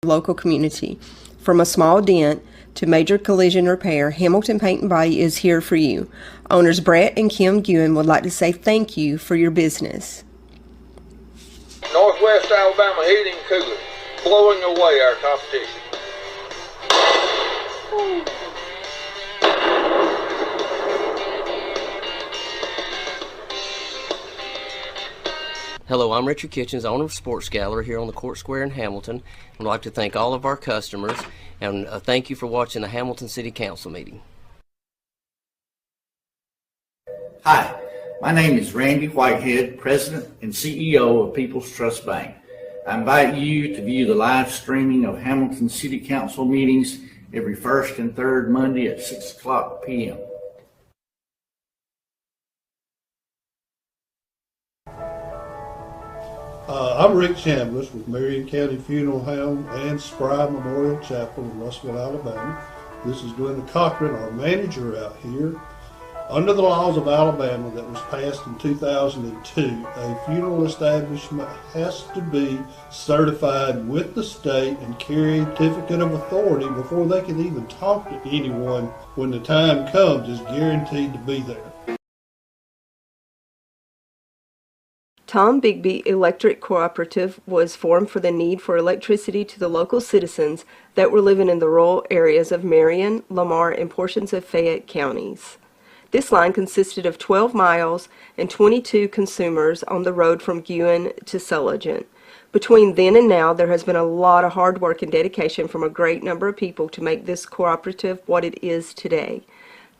local community. From a small dent to major collision repair, Hamilton Paint and Body is here for you. Owners Brett and Kim Guin would like to say thank you for your business. Northwest Alabama Heating and Cooling, blowing away our competition. Hello, I'm Richard Kitchens, owner of Sports Gallery here on the Court Square in Hamilton. I'd like to thank all of our customers and thank you for watching the Hamilton City Council meeting. Hi, my name is Randy Whitehead, President and CEO of People's Trust Bank. I invite you to view the live streaming of Hamilton City Council meetings every first and third Monday at 6 o'clock p.m. I'm Rick Chambliss with Marion County Funeral Home and Spry Memorial Chapel in Russellville, Alabama. This is Glenda Cochran, our manager out here. Under the laws of Alabama that was passed in 2002, a funeral establishment has to be certified with the state and carry a certificate of authority before they can even talk to anyone when the time comes is guaranteed to be there. Tom Bigby Electric Cooperative was formed for the need for electricity to the local citizens that were living in the rural areas of Marion, Lamar, and portions of Fayette counties. This line consisted of 12 miles and 22 consumers on the road from Guin to Sulligent. Between then and now, there has been a lot of hard work and dedication from a great number of people to make this cooperative what it is today.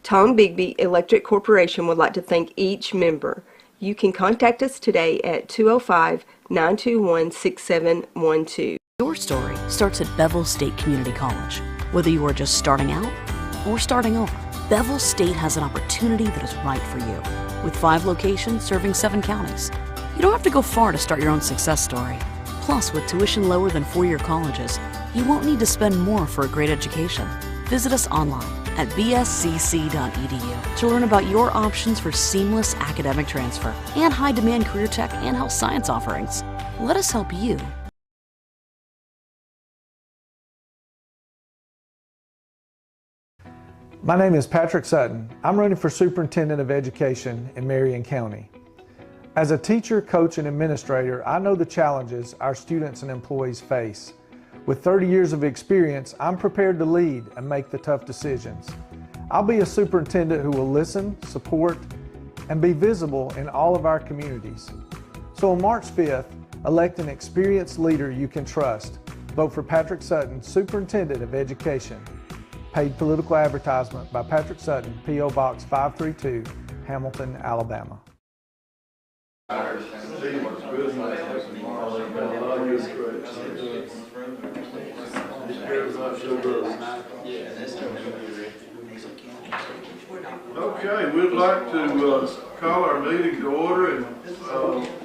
Tom Bigby Electric Corporation would like to thank each member. You can contact us today at 205-921-6712. Your story starts at Bevel State Community College. Whether you are just starting out or starting over, Bevel State has an opportunity that is right for you. With 5 locations serving 7 counties, you don't have to go far to start your own success story. Plus, with tuition lower than 4-year colleges, you won't need to spend more for a great education. Visit us online at bscc.edu to learn about your options for seamless academic transfer and high-demand career tech and health science offerings. Let us help you. My name is Patrick Sutton. I'm running for Superintendent of Education in Marion County. As a teacher, coach, and administrator, I know the challenges our students and employees face. With 30 years of experience, I'm prepared to lead and make the tough decisions. I'll be a superintendent who will listen, support, and be visible in all of our communities. So on March 5th, elect an experienced leader you can trust. Vote for Patrick Sutton, Superintendent of Education. Paid political advertisement by Patrick Sutton, P.O. Box 532, Hamilton, Alabama. Okay, we'd like to call our meeting to order and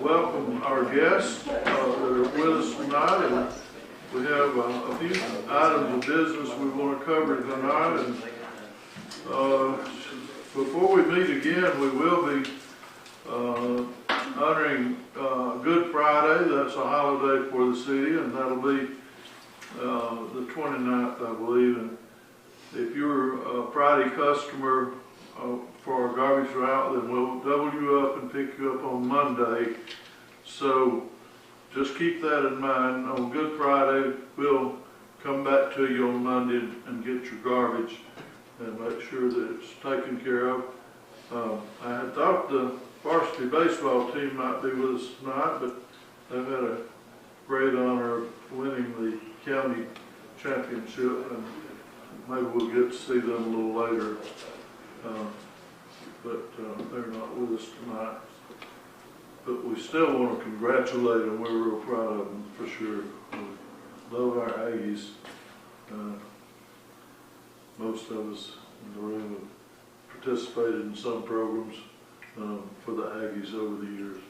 welcome our guests that are with us tonight. And we have a few items of business we want to cover tonight. And before we meet again, we will be honoring Good Friday. That's a holiday for the city, and that'll be the 29th, I believe. And if you're a Friday customer for our garbage route, then we'll double you up and pick you up on Monday. So just keep that in mind. On Good Friday, we'll come back to you on Monday and get your garbage and make sure that it's taken care of. I had thought the varsity baseball team might be with us tonight, but they've had a great honor of winning the county championship, and maybe we'll get to see them a little later. But they're not with us tonight. But we still want to congratulate them. We're real proud of them, for sure. We love our Aggies. Most of us in the room have participated in some programs for the Aggies over the years,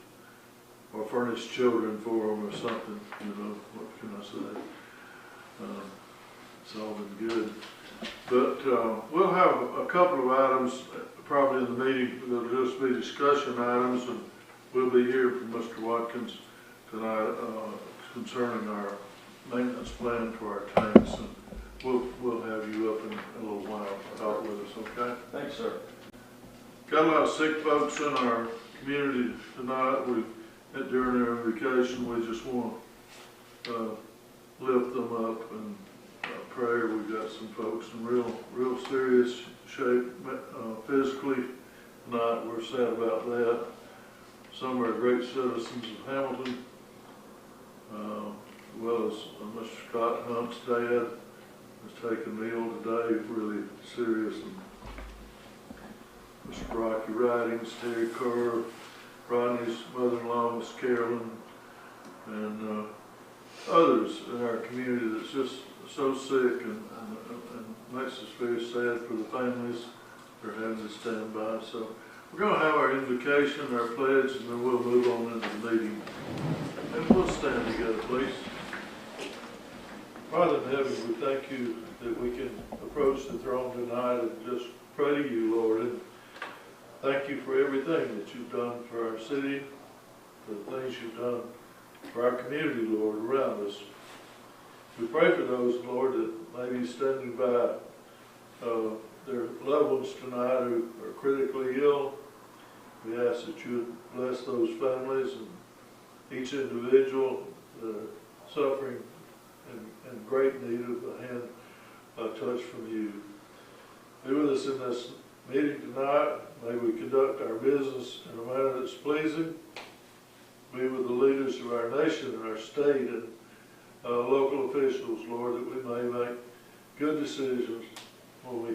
or furnished children for them or something, you know, what can I say? It's all been good. But we'll have a couple of items probably in the meeting. They'll just be discussion items, and we'll be hearing from Mr. Watkins tonight concerning our maintenance plan to our tanks, and we'll have you up in a little while to talk with us, okay? Thanks, sir. Got a lot of sick folks in our community tonight. During their vacation, we just want to lift them up and pray. We've got some folks in real serious shape physically tonight. We're sad about that. Some are great citizens of Hamilton, as well as Mr. Scott Hunt's dad was taken ill today, really serious. And Mr. Rocky Ridings, Terry Kerr, Rodney's mother-in-law, Miss Carolyn, and others in our community that's just so sick and makes us very sad for the families that are having to stand by. So we're going to have our invocation, our pledge, and then we'll move on into the meeting. And we'll stand together, please. Father in heaven, we thank you that we can approach the throne tonight and just pray to you, Lord. And thank you for everything that you've done for our city, for the things you've done for our community, Lord, around us. We pray for those, Lord, that may be standing by their loved ones tonight who are critically ill. We ask that you would bless those families and each individual that are suffering and great need of a hand touch from you. Be with us in this meeting tonight. May we conduct our business in a manner that's pleasing. Be with the leaders of our nation and our state and local officials, Lord, that we may make good decisions when we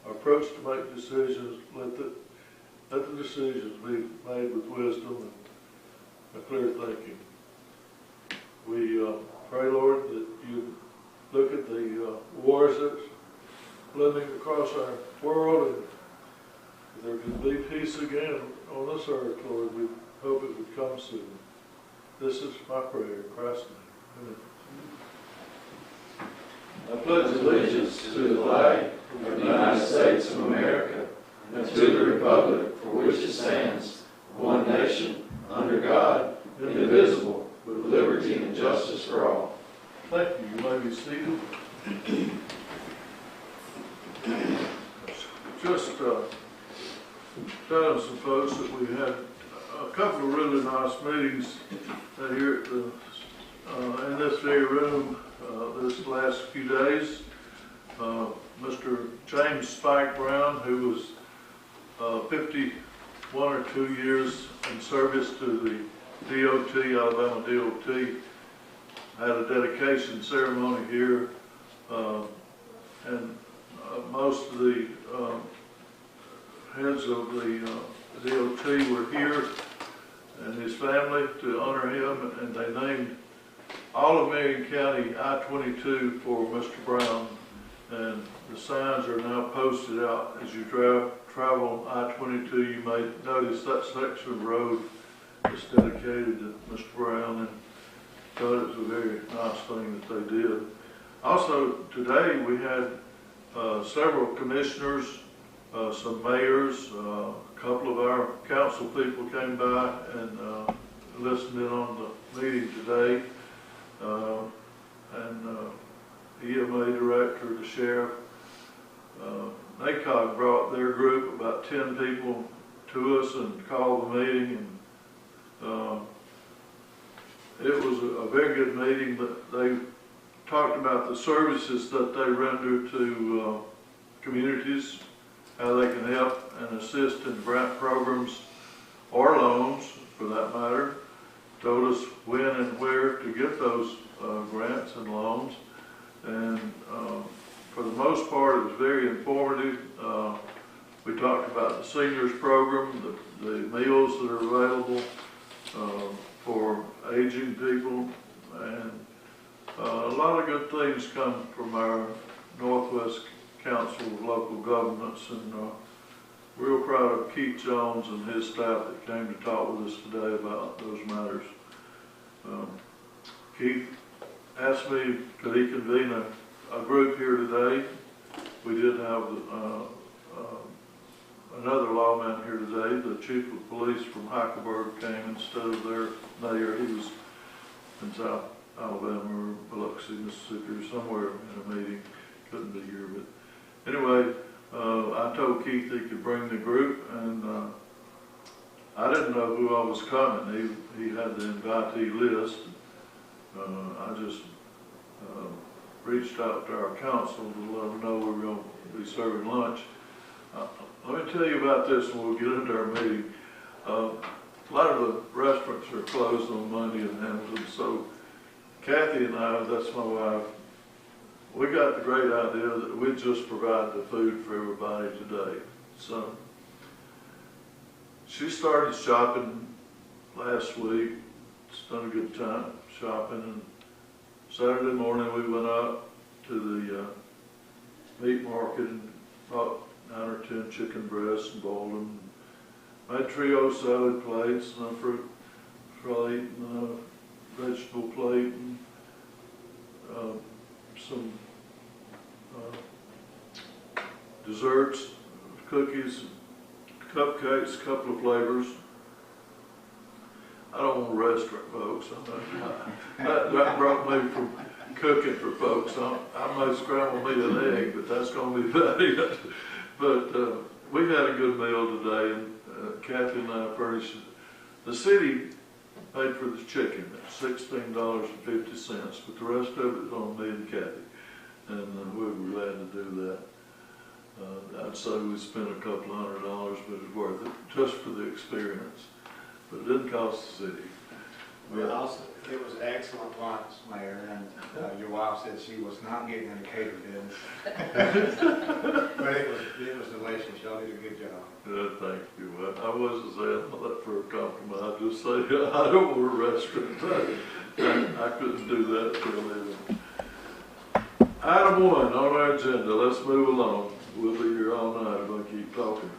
approach to make decisions. Let the decisions be made with wisdom and a clear thinking. We pray, Lord, that you look at the wars that's living across our world, and if there can be peace again on this earth, Lord, we hope it would come soon. This is my prayer in Christ's name. Amen. I pledge allegiance to the flag of the United States of America and to the republic for which it stands, one nation, under God, indivisible, with liberty and justice for all. Thank you. You may be seated. Just telling some folks that we had a couple of really nice meetings here at in this very room this last few days. Mr. James Spike Brown, who was 51 or 2 years in service to the DOT, Alabama DOT, had a dedication ceremony here, and most of the heads of the DOT were here and his family to honor him, and they named all of Marion County I-22 for Mr. Brown, and the signs are now posted out as you travel I-22. You may notice that section of road is dedicated to Mr. Brown, and thought it was a very nice thing that they did. Also, today we had several commissioners, some mayors, a couple of our council people came by and listened in on the meeting today, and EMA director, the sheriff. NACOG brought their group, about 10 people, to us and called the meeting, and it was a very good meeting. But they talked about the services that they render to communities, how they can help and assist in grant programs or loans, for that matter. Told us when and where to get those grants and loans, and for the most part it was very informative. We talked about the seniors program, the meals that are available for aging people, and a lot of good things come from our Northwest Council of Local Governments, and real proud of Keith Jones and his staff that came to talk with us today about those matters. Keith asked me, could he convene a group here today. We did have another lawman here today. The chief of police from Heidelberg came instead of their mayor. He was in South Alabama or Biloxi, Mississippi, or somewhere in a meeting. Couldn't be here, but anyway, I told Keith he could bring the group, and I didn't know who I was coming. He had the invitee list. I just reached out to our council to let them know we were going to be serving lunch. Let me tell you about this and we'll get into our meeting. A lot of the restaurants are closed on Monday in Hamilton, so Kathy and I, that's my wife, we got the great idea that we'd just provide the food for everybody today. So she started shopping last week. It's done a good time shopping, and Saturday morning we went up to the meat market and bought 9 or 10 chicken breasts and boiled them. Made trio salad plates and a fruit plate and a vegetable plate and some desserts, cookies, cupcakes, a couple of flavors. I don't want a restaurant, folks. That brought me from cooking for folks. I may scramble me an egg, but that's going to be about it. But we had a good meal today, and Kathy and I furnished it. The city paid for the chicken at $16.50, but the rest of it is on me and Kathy, and we were glad to do that. I'd say we spent a couple $100, but it's worth it just for the experience. But it didn't cost the city. Well, also, it was excellent lunch, Mayor, and your wife said she was not getting in the catering business. But it was delicious. Y'all did a good job. Thank you. Well, I wasn't saying all that for a compliment. I just say I don't want a restaurant. I couldn't do that for a living. Item 1 on our agenda. Let's move along. We'll be here all night if I keep talking.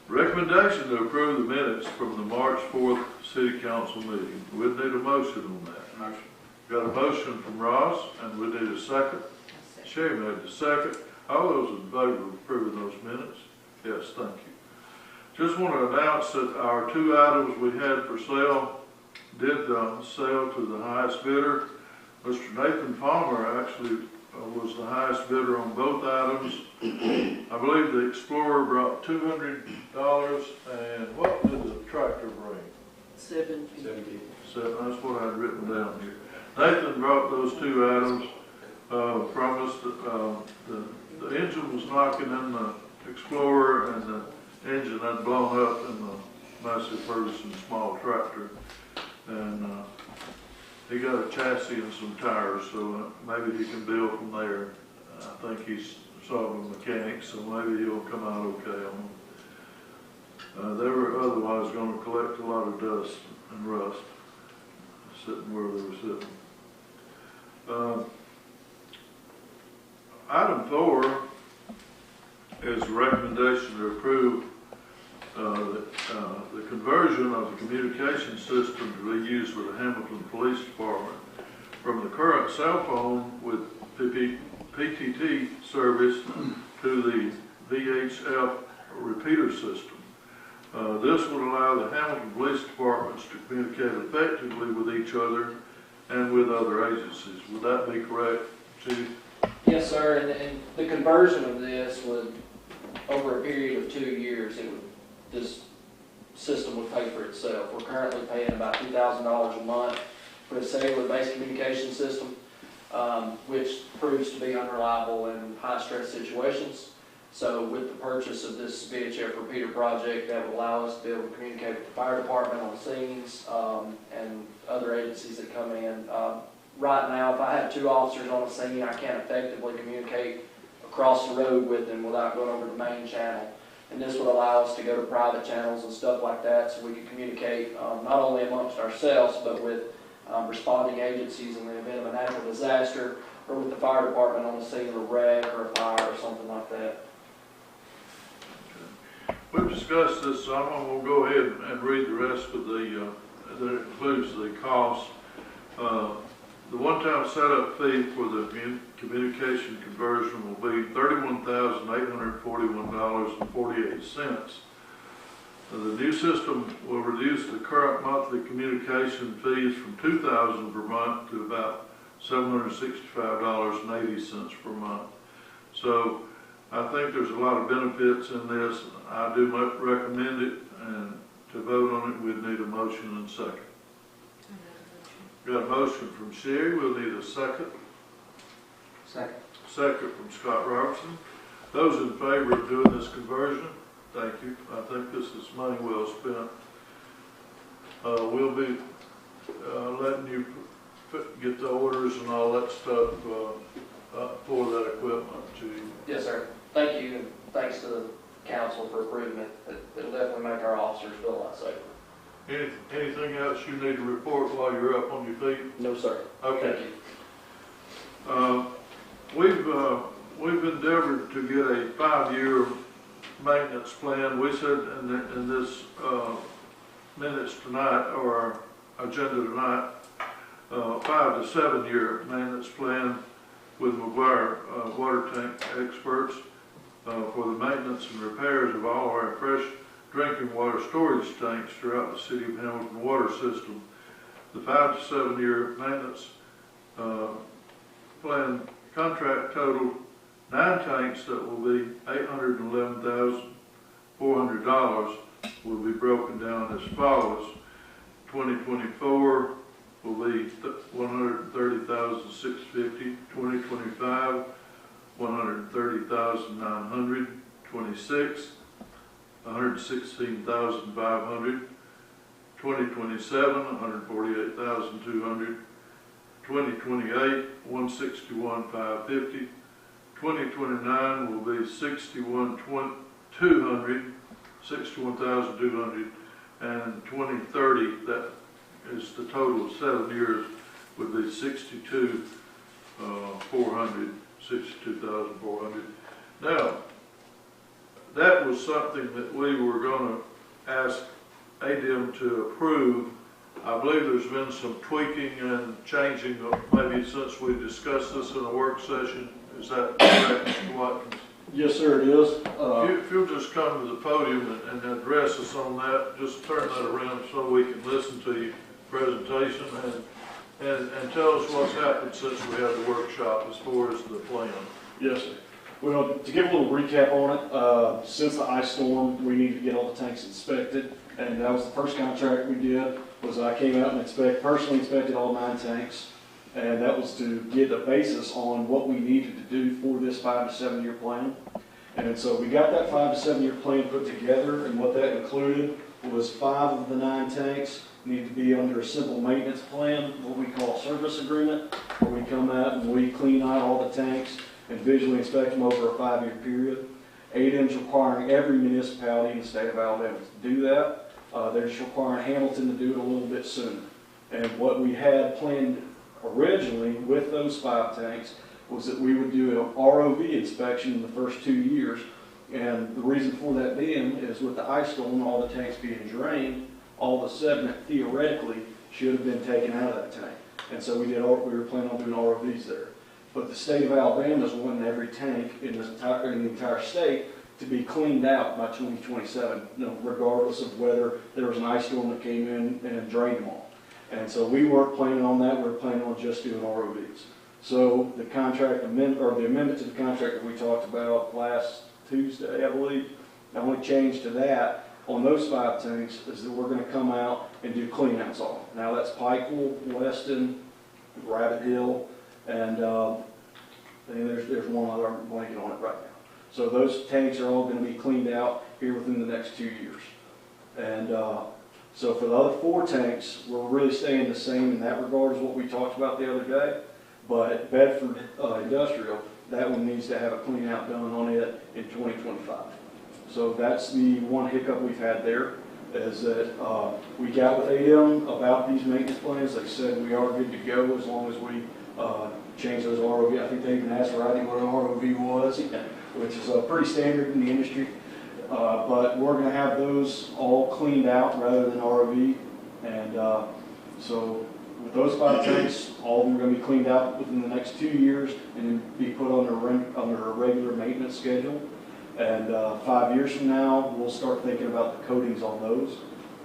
Recommendation to approve the minutes from the March 4th City Council meeting. We'd need a motion on that. Motion. Got a motion from Ross, and we need a second. Sherry made the second. All those in favor of approving those minutes? Yes, thank you. Just want to announce that our 2 items we had for sale did sell to the highest bidder. Mr. Nathan Palmer actually was the highest bidder on both items. I believe the Explorer brought $200, and what did the tractor bring? $750. That's what I'd written down here. Nathan brought those 2 items from us. The engine was knocking in the Explorer, and the engine had blown up in the Massey Ferguson small tractor. And he got a chassis and some tires, so maybe he can build from there. I think he's sort of a mechanic, so maybe he'll come out okay on them. They were otherwise going to collect a lot of dust and rust sitting where they were sitting. Item 4 is a recommendation to approve the conversion of the communication system to be used with the Hamilton Police Department from the current cell phone with PTT service to the VHF repeater system. This would allow the Hamilton Police Departments to communicate effectively with each other and with other agencies. Would that be correct, Chief? Yes, sir, and the conversion of this would, over a period of 2 years, this system would pay for itself. We're currently paying about $2,000 a month for a cellular-based communication system, which proves to be unreliable in high-stress situations. So with the purchase of this VHF repeater project, that will allow us to be able to communicate with the fire department on scenes and other agencies that come in. Right now, if I have 2 officers on a scene, I can't effectively communicate across the road with them without going over the main channel. And this would allow us to go to private channels and stuff like that, so we can communicate not only amongst ourselves, but with responding agencies in the event of a natural disaster, or with the fire department on the scene of a wreck or a fire or something like that. We've discussed this, so I'm going to go ahead and read the rest of the, that includes the cost. The one-time setup fee for the communication conversion will be $31,841.48. The new system will reduce the current monthly communication fees from $2,000 per month to about $765.80 per month. So I think there's a lot of benefits in this. I do recommend it, and to vote on it, we'd need a motion and second. Got a motion from Sherry, we'll need a second. Second. Second from Scott Robertson. Those in favor of doing this conversion, thank you. I think this is money well spent. We'll be letting you get the orders and all that stuff for that equipment to you. Yes, sir. Thank you, and thanks to the council for approving it. It'll definitely make our officers feel a lot safer. Anything else you need to report while you're up on your feet? No, sir. Okay. Thank you. We've endeavored to get a 5-year maintenance plan. We said in this minutes tonight, or our agenda tonight, 5 to 7 year maintenance plan with McGuire water tank experts for the maintenance and repairs of all our fresh drinking water storage tanks throughout the City of Hamilton water system. The 5 to 7 year maintenance plan contract total 9 tanks that will be $811,400 will be broken down as follows. 2024 will be $130,650. 2025 $130,900. 26 $116,500. 2027 $148,200. 2028 $161,550. 2029 will be $61,200, and 2030, that is the total of 7 years, would be $62,400. Now, that was something that we were going to ask ADM to approve. I believe there's been some tweaking and changing, maybe since we discussed this in a work session. Is that correct, Mr. Watkins? Yes, sir, it is. If you'll just come to the podium and address us on that, just turn that around so we can listen to your presentation and tell us what's happened since we had the workshop as far as the plan. Yes, sir. Well, to give a little recap on it, since the ice storm, we needed to get all the tanks inspected, and that was the first contract we did. Was I came out and personally inspected all 9 tanks, and that was to get a basis on what we needed to do for this 5 to 7 year plan. And so we got that 5 to 7 year plan put together, and what that included was 5 of the 9 tanks need to be under a simple maintenance plan, what we call a service agreement, where we come out and we clean out all the tanks and visually inspect them over a 5-year period. ADM's requiring every municipality in the state of Alabama to do that. They're just requiring Hamilton to do it a little bit sooner. And what we had planned originally with those 5 tanks was that we would do an ROV inspection in the first 2 years. And the reason for that being is with the ice storm, all the tanks being drained, all the sediment theoretically should have been taken out of that tank. And so we were planning on doing ROVs there. But the state of Alabama is wanting every tank in the entire state to be cleaned out by 2027, regardless of whether there was an ice storm that came in and drained them all. And so we weren't planning on that. We were planning on just doing ROVs. So the contract amendment, or the amendment to the contract that we talked about last Tuesday, I believe, the only change to that on those 5 tanks is that we're going to come out and do cleanouts on them. Now that's Pikeville, Weston, Rabbit Hill, and there's one other I'm blanking on it right now. So those tanks are all going to be cleaned out here within the next 2 years. And so for the other 4 tanks, we're really staying the same in that regard as what we talked about the other day. But at Bedford Industrial, that one needs to have a clean out done on it in 2025. So that's the one hiccup we've had there, is that we got with ADM about these maintenance plans. They said we are good to go as long as we change those ROV. I think they even asked Rodney what an ROV was, which is pretty standard in the industry. But we're going to have those all cleaned out rather than ROV. And so with those 5 tanks, all of them are going to be cleaned out within the next 2 years and then be put under a regular maintenance schedule. And 5 years from now, we'll start thinking about the coatings on those.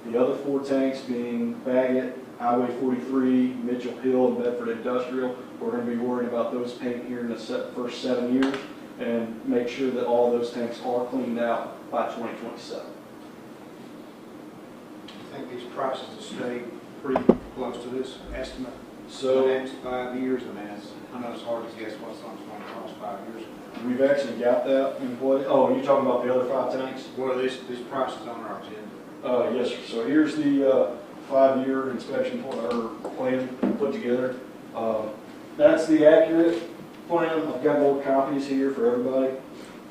The other 4 tanks being Baggett, Highway 43, Mitchell Hill, and Bedford Industrial. We're going to be worrying about those paint here in the first 7 years and make sure that all those tanks are cleaned out by 2027. I think these prices will stay pretty close to this estimate. So the next 5 years, I mean, I know it's hard to guess what something's going to cost 5 years. we've actually got that in place. Oh, you're talking about the other 5 tanks? What are these prices on our agenda? Yes, sir. So here's the 5-year inspection plan put together. That's the accurate plan. I've got more copies here for everybody,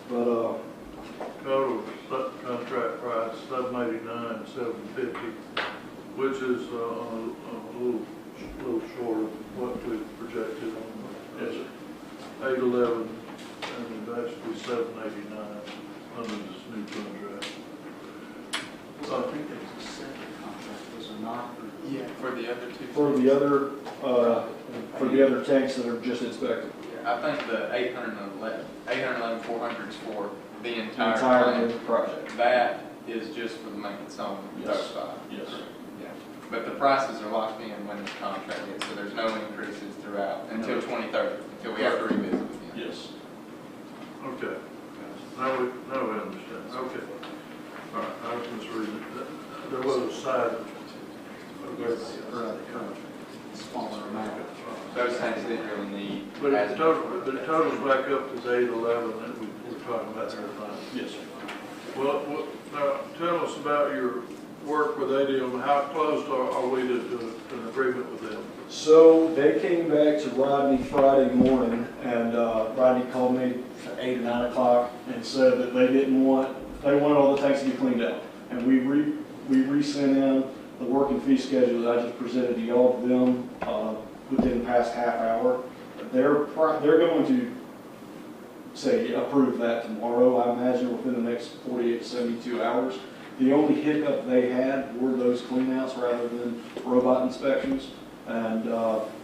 but Total contract price, $789,750, which is a little short of what we projected on the yes, sir. 811, and it's actually $789 under this new contract. So I think there was a separate contract, was there not? Yeah, for the other 2. For the other tanks that are just inspected. Yeah, I think the 811-400 is for the entire Entire project. That is just for the maintenance on those 5. Yes. Yeah. But the prices are locked in when the contract is, so there's no increases throughout until 2030, until we have to revisit again. Yes. Okay. Now we understand. Okay. All right, I was misreading it. There was a side. Smaller amount. Those tanks didn't really need. But the total's back up to the 811 that we were talking about there tonight. Yes, sir. Well, now tell us about your work with ADM. How close are we to an agreement with them? So they came back to Rodney Friday morning, and Rodney called me at 8 or 9 o'clock and said that they wanted all the tanks to be cleaned out. And we resent in the working fee schedule that I just presented to y'all to them within the past half hour. They're going to say approve that tomorrow, I imagine, within the next 48 to 72 hours. The only hiccup they had were those cleanouts rather than robot inspections. And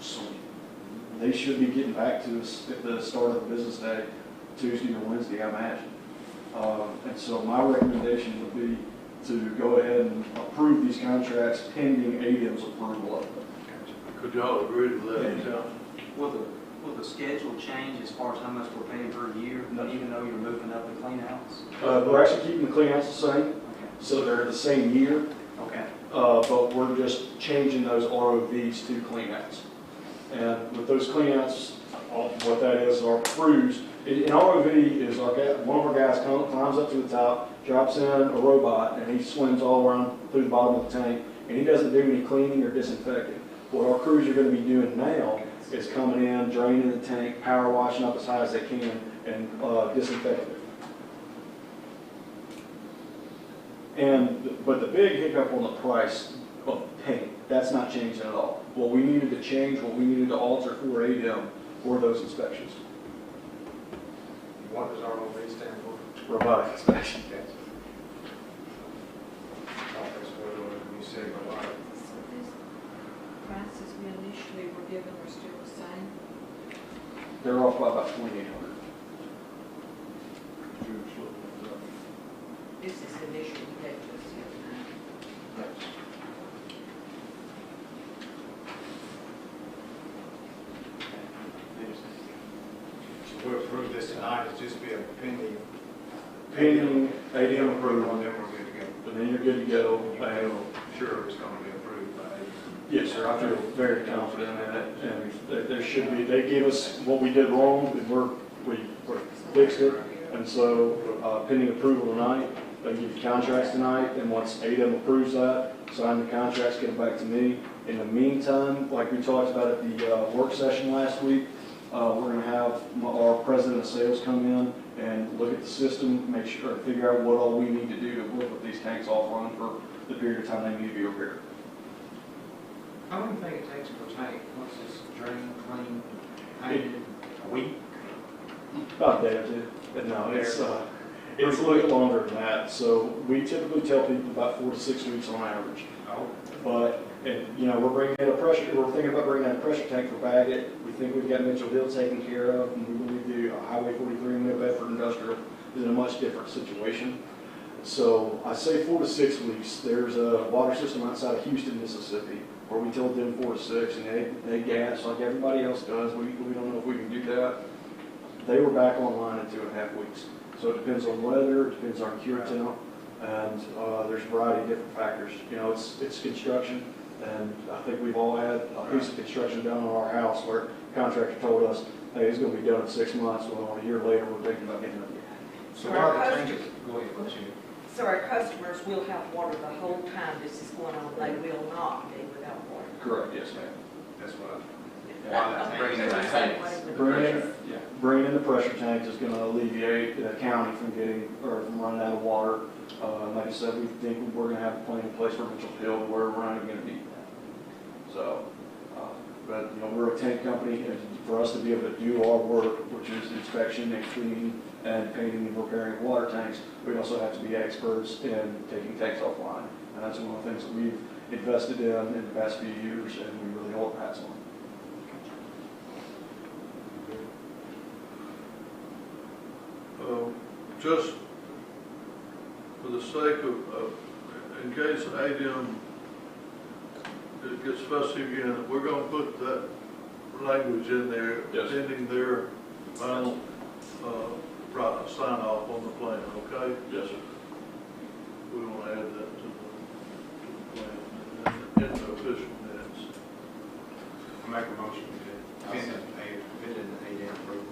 so they should be getting back to us at the start of the business day, Tuesday or Wednesday, I imagine. And so my recommendation would be to go ahead and approve these contracts pending ADM's approval of them. Could y'all agree to that? Yeah. Will the schedule change as far as how much we're paying per year, even though you're moving up the cleanouts? We're actually keeping the cleanouts the same, Okay. so they're the same year. Okay. But we're just changing those ROVs to cleanouts. And with those cleanouts, what that is are crews. An ROV is one of our guys climbs up to the top, drops in a robot, and he swims all around through the bottom of the tank, and he doesn't do any cleaning or disinfecting. What our crews are going to be doing now is coming in, draining the tank, power washing up as high as they can, and disinfecting it. But the big hiccup on the price of paint, that's not changing at all. What we needed to change, what we needed to alter for ADM were those inspections. What does ROV stand for? Robotic inspection. Yes. That's what you said, robotic. So these prices we initially were given are still the same? They're off by about 2,800. This is the initial we gave us the other night. So we'll approve this tonight, it's just be a pending ADM approval, and then we're good to go. and then you're good to go. Sure, it's going to be approved by ADM. Yes, sir. I feel very confident in that, and there should be. They gave us what we did wrong, and we fixed it, and so pending approval tonight, they give you contracts tonight, and once ADM approves that, sign the contracts, get them back to me. In the meantime, like we talked about at the work session last week, we're going to have our president of sales come in and look at the system, make sure, figure out what all we need to do to work with these tanks offline for the period of time they need to be repaired. How long do you think it takes per tank, once it's drained, cleaned, painted, a week? About a day or two. But no, it's a little bit longer than that. So we typically tell people about 4 to 6 weeks on average. Oh. But we're thinking about bringing in a pressure tank for Baggett. We think we've got Mitchell Hill taken care of, and we believe the Highway 43 and New Bedford Industrial in a much different situation. So I say 4 to 6 weeks. There's a water system outside of Houston, Mississippi, where we told them 4 to 6, and they gas like everybody else does. We don't know if we can do that. They were back online in 2.5 weeks. So it depends on weather, it depends on cure temp, and there's a variety of different factors. You know, it's construction, and I think we've all had a piece of construction done on our house where the contractor told us, hey, it's going to be done in 6 months. Well, a year later, we're thinking about getting it done. So what are the changes? Go ahead, what's your? So our customers will have water the whole time this is going on. They will not be without water. Correct, yes, ma'am. That's what Bringing in the pressure tanks is going to alleviate the county from from running out of water. Like I said, we think we're going to have a plan in place for Mitchell Hill where we're only going to be. So, but you know, we're a tank company, and for us to be able to do our work, which is inspection and cleaning and painting and repairing water tanks, we also have to be experts in taking tanks offline. And that's one of the things that we've invested in the past few years, and we really hold our hats on. Just for the sake of in case ADM it gets fussy again, we're going to put that language in there, pending their final sign off on the plan, okay? Yes, sir. We want to add that to the plan in the official minutes. I make a motion to fit in the ADM approval.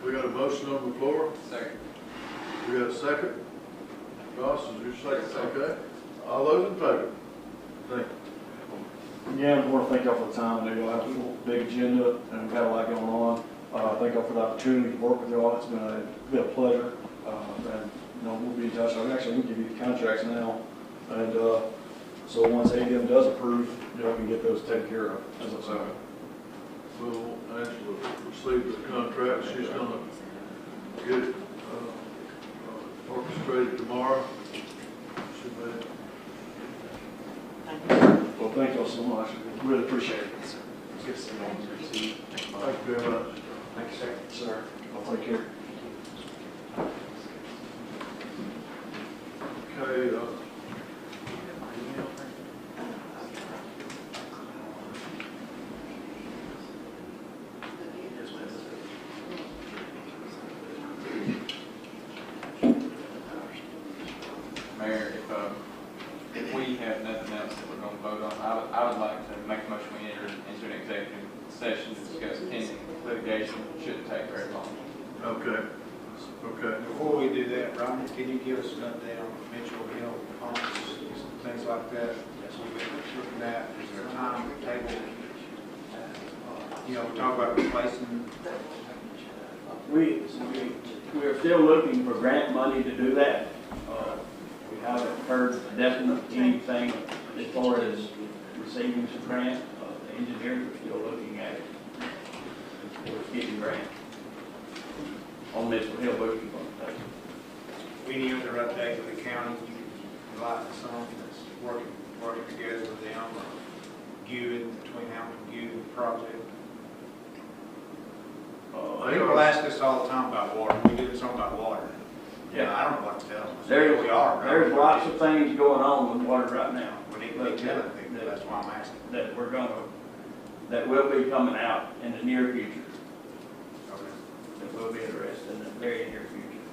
We got a motion on the floor. Second. We got a second. Ross, is your second? Okay. All those in favor? Thank you. Again, I want to thank y'all for the time. I know y'all have a big agenda, and we've had a lot going on. Thank y'all for the opportunity to work with y'all. It's been a pleasure. And you know, we'll be in touch. We'll give you the contracts now. And so once ADM does approve, y'all can get those taken care of, as I said. We'll Angela receive the contract. She's going to get it orchestrated tomorrow. She may. Well, thank y'all so much. Really appreciate it. It's good to see you. Thank you very much. Thank you, sir. Sir, I'll take care. Okay. Mayor, if we have nothing else that we're going to vote on, I would like to make a motion we enter into an executive session to discuss pending litigation. Shouldn't take very long. Okay. Okay. Before we do that, Ronnie, can you give us an update on Mitchell Hill pumps, things like that? That's what we've been looking at. Is there a time table? You know, we talk about replacing. We are still looking for grant money to do that. We haven't heard definite anything as far as receiving some grant. The engineers are still looking at it. We're getting grant on Mitchell Hill boosting pump. Any other update with the county? Like something that's working together with them, between Hamilton and project. People ask us all the time about water. We do something about water. Yeah, I don't know what to tell them. There's lots of things going on with water right now. We need to be telling people. That's why I'm asking. That will be coming out in the near future. Okay. That will be addressed in the very near future.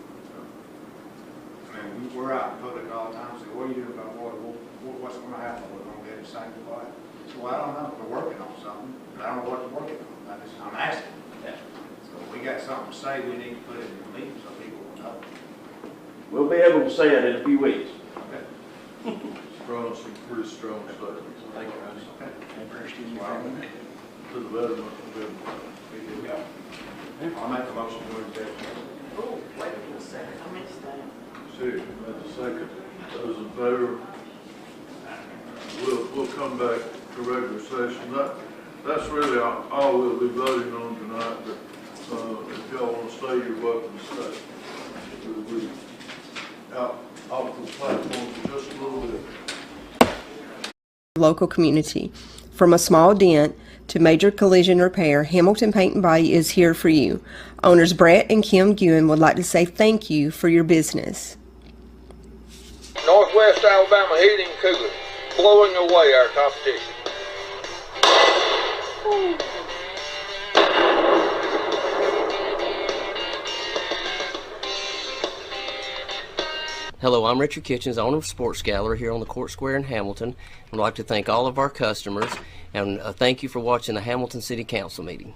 I mean, we're out in public all the time. So what are you doing about water? What's going to happen? We're going to get it sanctified. So I don't know. We're working on something, but I don't know what we're working on. I'm asking. Yeah. So if we got something to say, we need to put it in the meeting so people will know. We'll be able to say it in a few weeks. Okay. Strong, some pretty strong statements. Thank you. To the betterment of everybody. I'll make a motion to executive. Oh, wait a second. I missed that. See, that's a second. Those in favor? We'll come back to regular session. That's really all we'll be voting on tonight, but if y'all want to stay, you're welcome to stay. We'll be out off the platform for just a little bit. Local community. From a small dent to major collision repair, Hamilton Paint and Body is here for you. Owners Brett and Kim Guin would like to say thank you for your business. Northwest Alabama Heating and Cooling, blowing away our competition. Hello, I'm Richard Kitchens, owner of Sports Gallery here on the Court Square in Hamilton. I'd like to thank all of our customers and thank you for watching the Hamilton City Council meeting.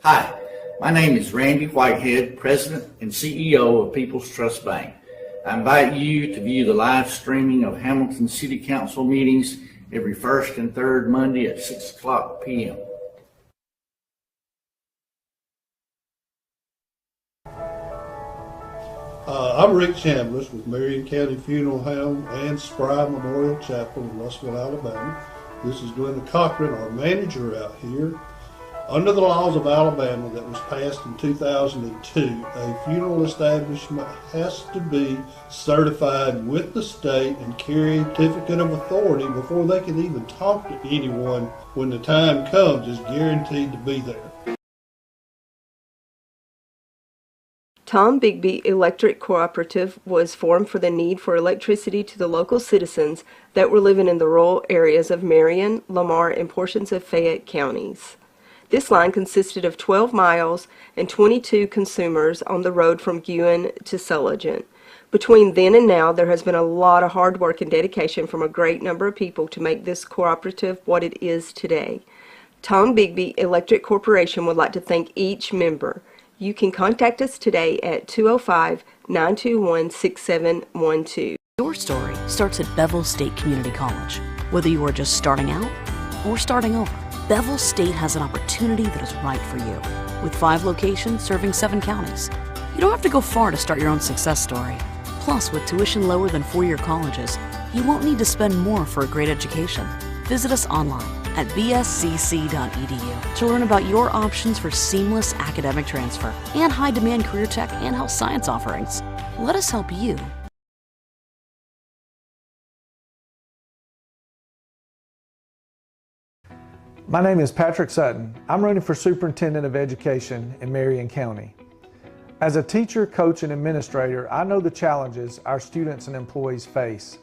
Hi, my name is Randy Whitehead, President and CEO of People's Trust Bank. I invite you to view the live streaming of Hamilton City Council meetings every first and third Monday at 6:00 p.m. I'm Rick Chambliss with Marion County Funeral Home and Spry Memorial Chapel in Russellville, Alabama. This is Glenda Cochran, our manager out here. Under the laws of Alabama that was passed in 2002, a funeral establishment has to be certified with the state and carry a certificate of authority before they can even talk to anyone when the time comes. Is guaranteed to be there. Tom Bigby Electric Cooperative was formed for the need for electricity to the local citizens that were living in the rural areas of Marion, Lamar, and portions of Fayette counties. This line consisted of 12 miles and 22 consumers on the road from Guin to Sulligent. Between then and now, there has been a lot of hard work and dedication from a great number of people to make this cooperative what it is today. Tom Bigby Electric Corporation would like to thank each member. You can contact us today at 205-921-6712. Your story starts at Bevel State Community College. Whether you are just starting out or starting over, Bevel State has an opportunity that is right for you. With 5 locations serving 7 counties, you don't have to go far to start your own success story. Plus, with tuition lower than 4-year colleges, you won't need to spend more for a great education. Visit us online at bscc.edu to learn about your options for seamless academic transfer and high-demand career tech and health science offerings. Let us help you. My name is Patrick Sutton. I'm running for Superintendent of Education in Marion County. As a teacher, coach, and administrator, I know the challenges our students and employees face.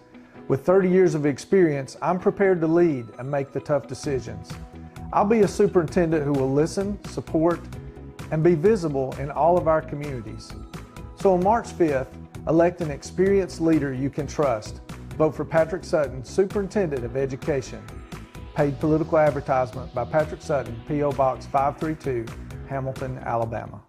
With 30 years of experience, I'm prepared to lead and make the tough decisions. I'll be a superintendent who will listen, support, and be visible in all of our communities. So on March 5th, elect an experienced leader you can trust. Vote for Patrick Sutton, Superintendent of Education. Paid political advertisement by Patrick Sutton, P.O. Box 532, Hamilton, Alabama.